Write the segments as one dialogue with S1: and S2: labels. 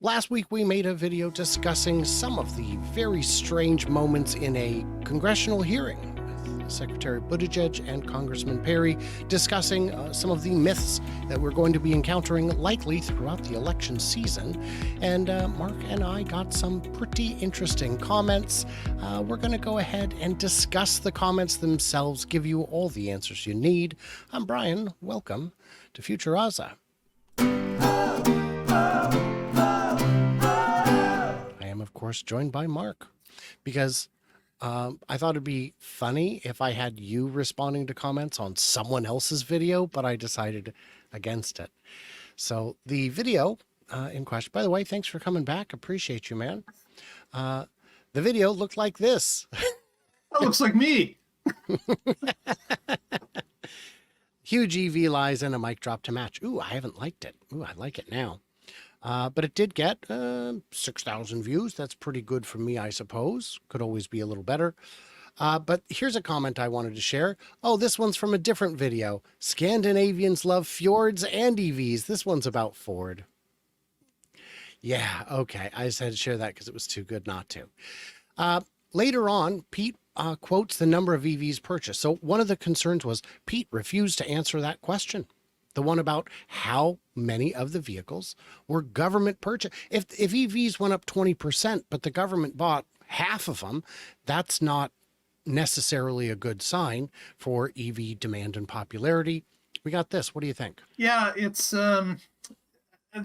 S1: Last week, we made a video discussing some of the very strange moments in a congressional hearing with Secretary Buttigieg and Congressman Perry discussing some of the myths that we're going to be encountering likely throughout the election season. And Mark and I got some pretty interesting comments. We're going to go ahead and discuss the comments themselves, give you all the answers you need. I'm Brian. Welcome to Future Aza. Of course, joined by Mark, because I thought it'd be funny if I had you responding to comments on someone else's video, but I decided against it. So the video in question, by the way, thanks for coming back. Appreciate you, man. The video looked like this.
S2: That looks like me.
S1: Huge EV lies and a mic drop to match. Ooh, I haven't liked it. Ooh, I like it now. But it did get 6,000 views. That's pretty good for me, I suppose. Could always be a little better. But here's a comment I wanted to share. Oh, this one's from a different video. Scandinavians love fjords and EVs. This one's about Ford. Yeah, okay. I just had to share that because it was too good not to. Later on, Pete quotes the number of EVs purchased. So one of the concerns was Pete refused to answer that question. The one about how many of the vehicles were government purchased. If EVs went up 20%, but the government bought half of them, that's not necessarily a good sign for EV demand and popularity. We got this. What do you think?
S2: Yeah, it's I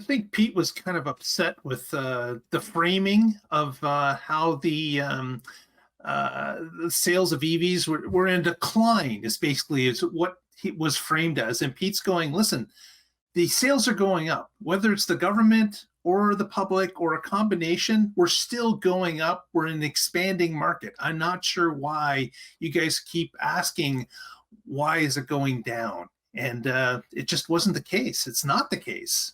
S2: think Pete was kind of upset with the framing of how the sales of EVs were in decline. Is basically is what it was framed as. And Pete's going, listen, the sales are going up, whether it's the government or the public or a combination, we're still going up. We're in an expanding market. I'm not sure why you guys keep asking, why is it going down? And it just wasn't the case. It's not the case.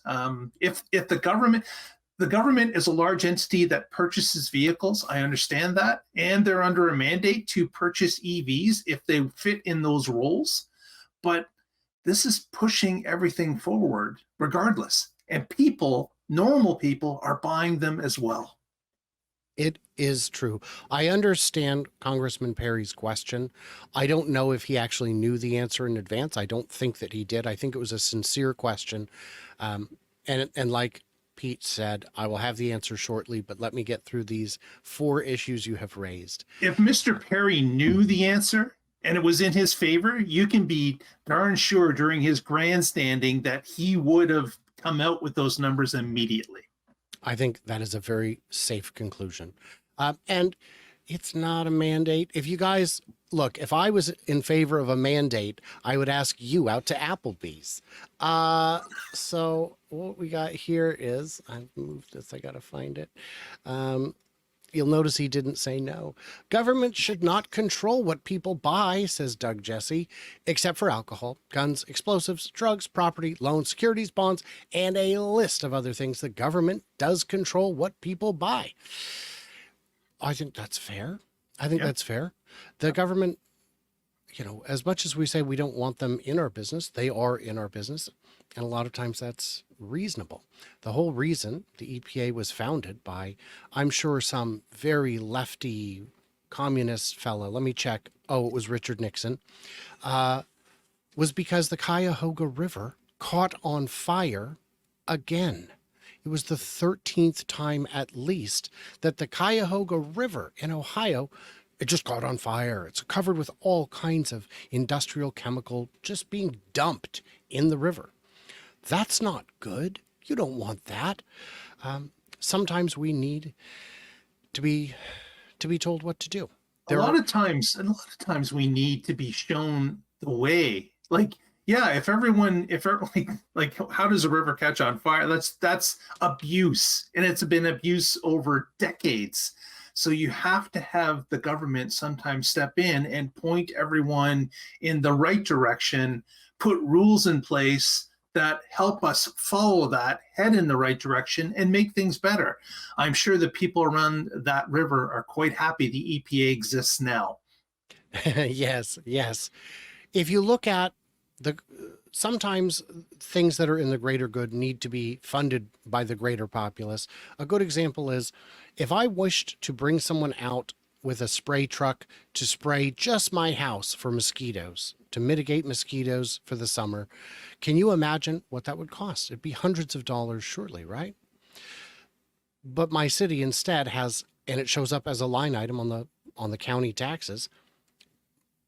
S2: If the government is a large entity that purchases vehicles, I understand that. And they're under a mandate to purchase EVs if they fit in those roles. But this is pushing everything forward regardless. And people, normal people, are buying them as well.
S1: It is true. I understand Congressman Perry's question. I don't know if he actually knew the answer in advance. I don't think that he did. I think it was a sincere question. And like Pete said, I will have the answer shortly, but let me get through these 4 issues you have raised.
S2: If Mr. Perry knew the answer, and it was in his favor, you can be darn sure during his grandstanding that he would have come out with those numbers immediately.
S1: I think that is a very safe conclusion. And it's not a mandate. If you guys, look, if I was in favor of a mandate, I would ask you out to Applebee's. So what we got here is, I've moved this, I got to find it. You'll notice he didn't say no. Government should not control what people buy, says Doug Jesse, except for alcohol, guns, explosives, drugs, property, loans, securities, bonds, and a list of other things. The government does control what people buy. I think that's fair. I think that's fair. The government, you know, as much as we say we don't want them in our business, they are in our business. And a lot of times that's reasonable. The whole reason the EPA was founded by, I'm sure, some very lefty communist fella, let me check, oh, it was Richard Nixon, was because the Cuyahoga River caught on fire again. It was the 13th time at least that the Cuyahoga River in Ohio, it just caught on fire. It's covered with all kinds of industrial chemical just being dumped in the river. That's not good. You don't want that. Sometimes we need to be told what to do.
S2: A lot of times we need to be shown the way. Like, yeah, if like how does a river catch on fire? That's abuse, and it's been abuse over decades. So you have to have the government sometimes step in and point everyone in the right direction, put rules in place that help us follow that, head in the right direction, and make things better. I'm sure the people around that river are quite happy the EPA exists now.
S1: Yes, yes. If you look at sometimes things that are in the greater good need to be funded by the greater populace. A good example is if I wished to bring someone out with a spray truck to spray just my house for mosquitoes, to mitigate mosquitoes for the summer, can you imagine what that would cost? It'd be hundreds of dollars, surely, right? But my city instead has, and it shows up as a line item on the county taxes,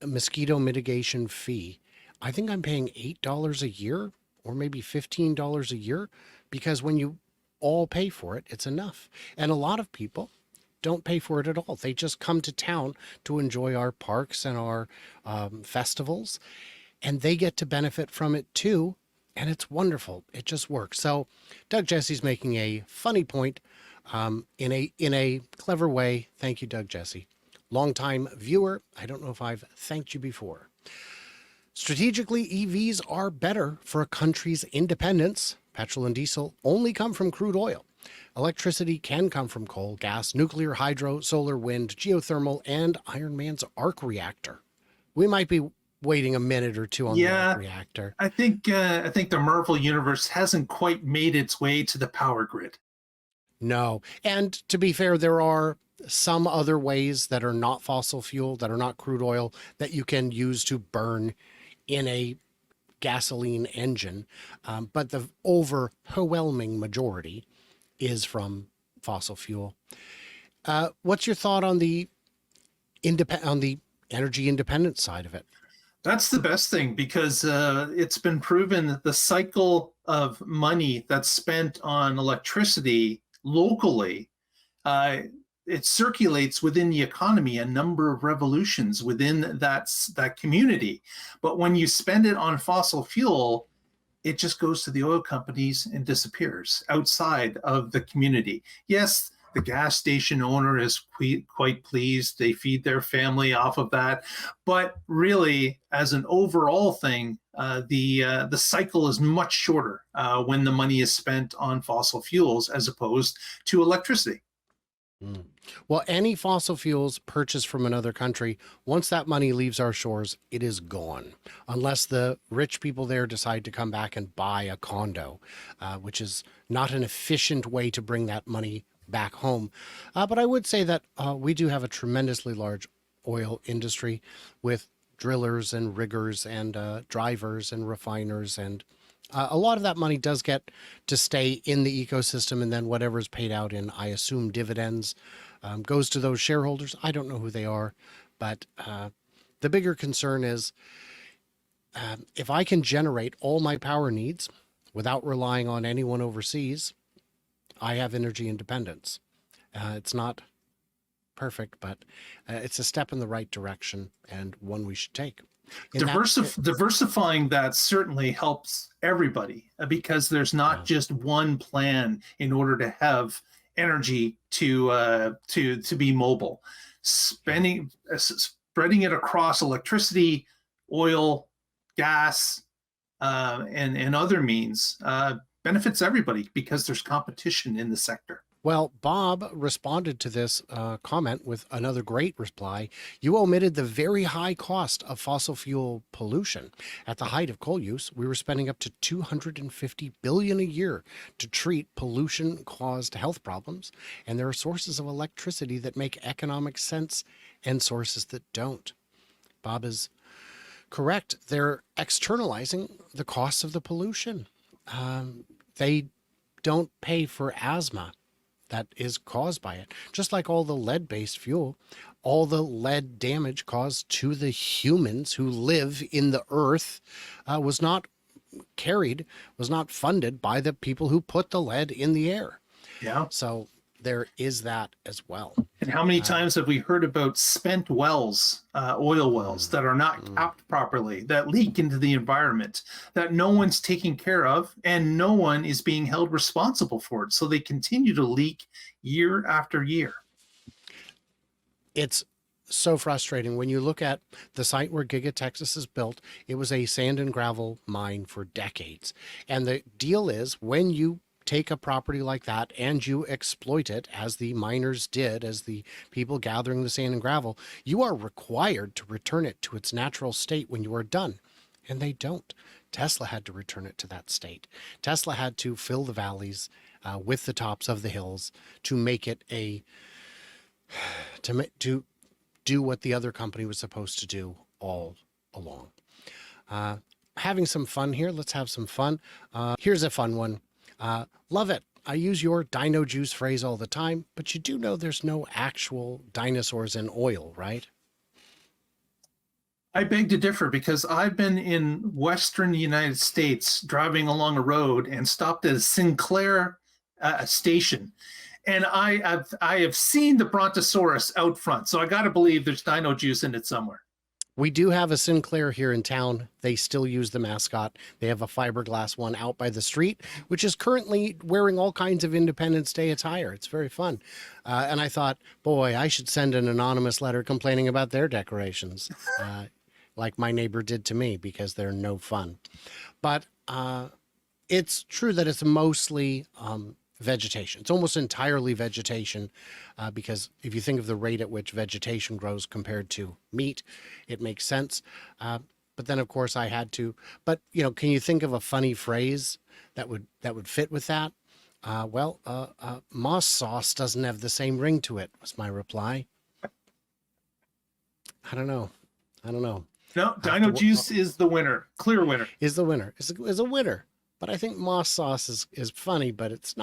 S1: a mosquito mitigation fee. I think I'm paying $8 a year or maybe $15 a year, because when you all pay for it, it's enough. And a lot of people don't pay for it at all. They just come to town to enjoy our parks and our festivals, and they get to benefit from it too. And it's wonderful. It just works. So Doug Jesse's making a funny point in a clever way. Thank you, Doug Jesse. Longtime viewer. I don't know if I've thanked you before. Strategically, EVs are better for a country's independence. Petrol and diesel only come from crude oil. Electricity can come from coal, gas, nuclear, hydro, solar, wind, geothermal, and Iron Man's arc reactor. We might be waiting a minute or two on the arc reactor.
S2: I think the Marvel universe hasn't quite made its way to the power grid.
S1: No. And to be fair, there are some other ways that are not fossil fuel, that are not crude oil, that you can use to burn in a gasoline engine. But the overwhelming majority is from fossil fuel. What's your thought on the energy independence side of it?
S2: That's the best thing, because it's been proven that the cycle of money that's spent on electricity locally, it circulates within the economy a number of revolutions within that community. But when you spend it on fossil fuel, it just goes to the oil companies and disappears outside of the community. Yes, the gas station owner is quite pleased. They feed their family off of that. But really, as an overall thing, the cycle is much shorter when the money is spent on fossil fuels as opposed to electricity.
S1: Well, any fossil fuels purchased from another country, once that money leaves our shores, it is gone. Unless the rich people there decide to come back and buy a condo, which is not an efficient way to bring that money back home. But I would say that we do have a tremendously large oil industry with drillers and riggers and drivers and refiners, and a lot of that money does get to stay in the ecosystem, and then whatever is paid out in, I assume, dividends goes to those shareholders. I don't know who they are, but the bigger concern is if I can generate all my power needs without relying on anyone overseas, I have energy independence. It's not perfect, but it's a step in the right direction and one we should take.
S2: Diversifying that certainly helps everybody, because there's not just one plan in order to have energy to be mobile. Spreading it across electricity, oil, gas, and other means benefits everybody, because there's competition in the sector.
S1: Well, Bob responded to this comment with another great reply. You omitted the very high cost of fossil fuel pollution. At the height of coal use, we were spending up to $250 billion a year to treat pollution-caused health problems, and there are sources of electricity that make economic sense and sources that don't. Bob is correct. They're externalizing the costs of the pollution. They don't pay for asthma that is caused by it. Just like all the lead-based fuel, all the lead damage caused to the humans who live in the earth was not funded by the people who put the lead in the air.
S2: Yeah.
S1: So there is that as well.
S2: And how many times have we heard about spent wells, oil wells that are not capped properly, that leak into the environment, that no one's taking care of, and no one is being held responsible for it. So they continue to leak year after year.
S1: It's so frustrating. When you look at the site where Giga Texas is built, it was a sand and gravel mine for decades. And the deal is, when you take a property like that and you exploit it, as the miners did, as the people gathering the sand and gravel, you are required to return it to its natural state when you are done. And they don't. Tesla had to return it to that state. Tesla had to fill the valleys with the tops of the hills to make it to do what the other company was supposed to do all along. Having some fun here. Let's have some fun. Here's a fun one. Love it. I use your dino juice phrase all the time, but you do know there's no actual dinosaurs in oil, right?
S2: I beg to differ because I've been in Western United States driving along a road and stopped at a Sinclair station. And I have seen the Brontosaurus out front. So I got to believe there's dino juice in it somewhere.
S1: We do have a Sinclair here in town. They still use the mascot. They have a fiberglass one out by the street, which is currently wearing all kinds of Independence Day attire. It's very fun. And I thought, boy, I should send an anonymous letter complaining about their decorations, like my neighbor did to me, because they're no fun. But it's true that it's mostly vegetation. It's almost entirely vegetation, because if you think of the rate at which vegetation grows compared to meat, it makes sense. But then, of course, I had to. But can you think of a funny phrase that would fit with that? Moss sauce doesn't have the same ring to it, was my reply. I don't know.
S2: No, dino juice is the winner. Clear winner.
S1: Is the winner. Is a winner. But I think moss sauce is funny, but it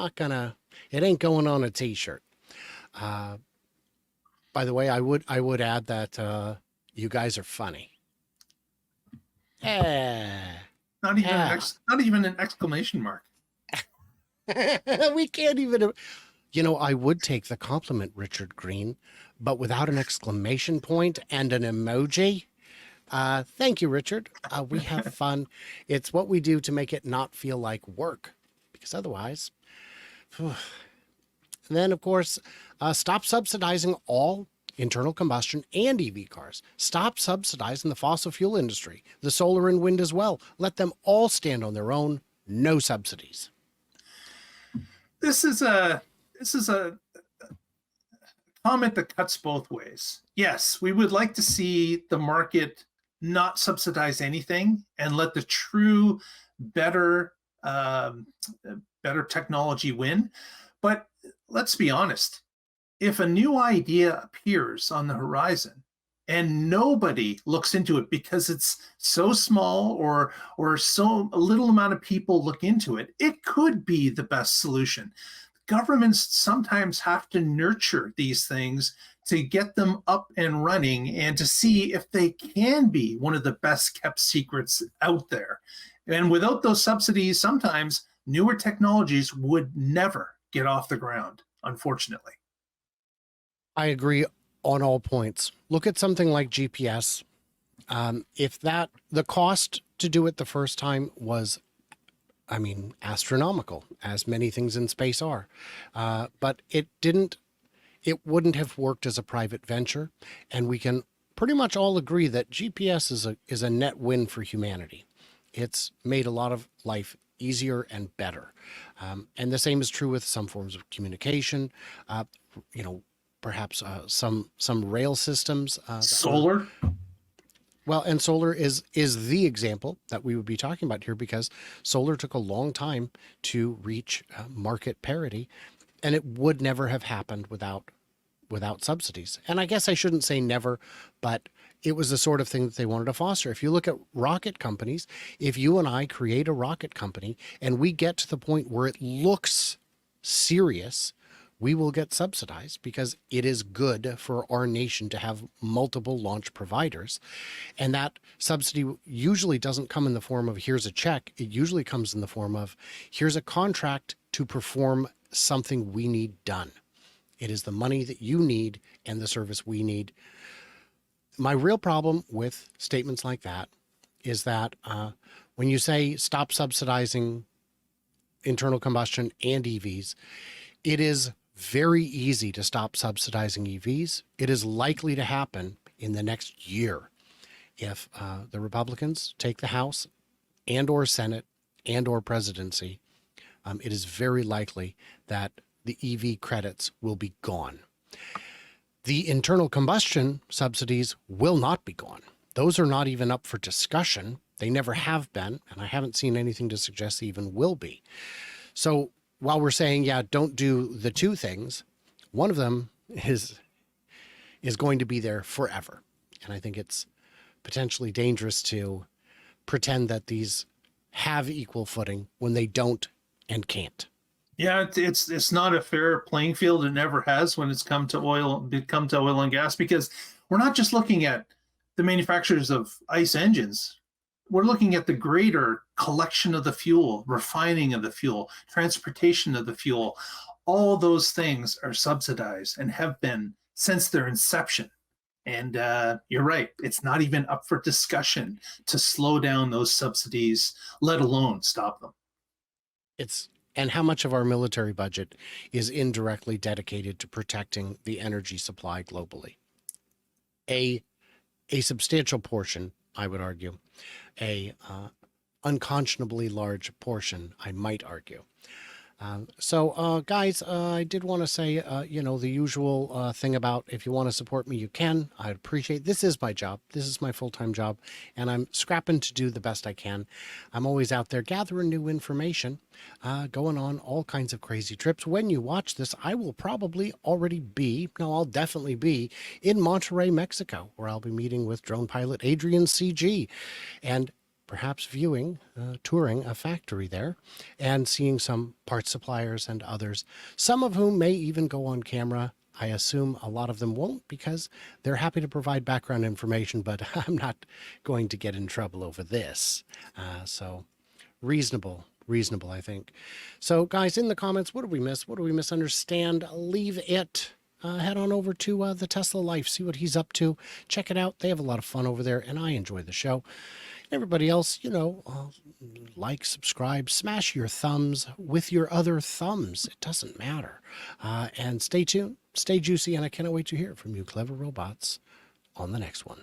S1: ain't going on a t-shirt. By the way, I would add that you guys are funny.
S2: Not even an exclamation mark.
S1: We can't even. I would take the compliment, Richard Green, but without an exclamation point and an emoji. Thank you, Richard. We have fun. It's what we do to make it not feel like work, because otherwise. And then, of course, stop subsidizing all internal combustion and EV cars. Stop subsidizing the fossil fuel industry, the solar and wind as well. Let them all stand on their own. No subsidies.
S2: This is a comment that cuts both ways. Yes, we would like to see the market not subsidize anything and let the true better technology win. But let's be honest, if a new idea appears on the horizon and nobody looks into it because it's so small or so a little amount of people look into it, it could be the best solution. Governments sometimes have to nurture these things to get them up and running and to see if they can be one of the best kept secrets out there. And without those subsidies, sometimes newer technologies would never get off the ground, unfortunately.
S1: I agree on all points. Look at something like GPS. If the cost to do it the first time was, astronomical, as many things in space are. But it wouldn't have worked as a private venture. And we can pretty much all agree that GPS is a net win for humanity. It's made a lot of life easier and better. And the same is true with some forms of communication, perhaps some rail systems.
S2: Solar.
S1: Well, and solar is the example that we would be talking about here, because solar took a long time to reach market parity, and it would never have happened without subsidies. And I guess I shouldn't say never, but it was the sort of thing that they wanted to foster. If you look at rocket companies, if you and I create a rocket company and we get to the point where it looks serious, we will get subsidized, because it is good for our nation to have multiple launch providers. And that subsidy usually doesn't come in the form of here's a check. It usually comes in the form of here's a contract to perform something we need done. It is the money that you need and the service we need. My real problem with statements like that is that when you say stop subsidizing internal combustion and EVs, it is very easy to stop subsidizing EVs. It is likely to happen in the next year if the Republicans take the House and or Senate and or presidency. It is very likely that the EV credits will be gone. The internal combustion subsidies will not be gone. Those are not even up for discussion. They never have been, and I haven't seen anything to suggest they even will be. So while we're saying, yeah, don't do the two things, one of them is going to be there forever. And I think it's potentially dangerous to pretend that these have equal footing when they don't and can't.
S2: Yeah, it's not a fair playing field. It never has when it's come to oil and gas, because we're not just looking at the manufacturers of ICE engines. We're looking at the greater collection of the fuel, refining of the fuel, transportation of the fuel. All those things are subsidized and have been since their inception. And you're right, it's not even up for discussion to slow down those subsidies, let alone stop them.
S1: And how much of our military budget is indirectly dedicated to protecting the energy supply globally? A substantial portion, I would argue. A unconscionably large portion, I might argue. So, guys, I did want to say, the usual thing about if you want to support me, you can. I'd appreciate. This is my job. This is my full-time job, and I'm scrapping to do the best I can. I'm always out there gathering new information, going on all kinds of crazy trips. When you watch this, I will probably already be, no, I'll definitely be in Monterrey, Mexico, where I'll be meeting with drone pilot Adrian CG, and perhaps touring a factory there and seeing some parts suppliers and others, some of whom may even go on camera. I assume a lot of them won't because they're happy to provide background information, but I'm not going to get in trouble over this. So reasonable, I think. So guys, in the comments, what did we miss? What do we misunderstand? Leave it. Head on over to the Tesla Life, see what he's up to. Check it out. They have a lot of fun over there, and I enjoy the show. Everybody else, like, subscribe, smash your thumbs with your other thumbs. It doesn't matter. And stay tuned, stay juicy, and I cannot wait to hear from you clever robots on the next one.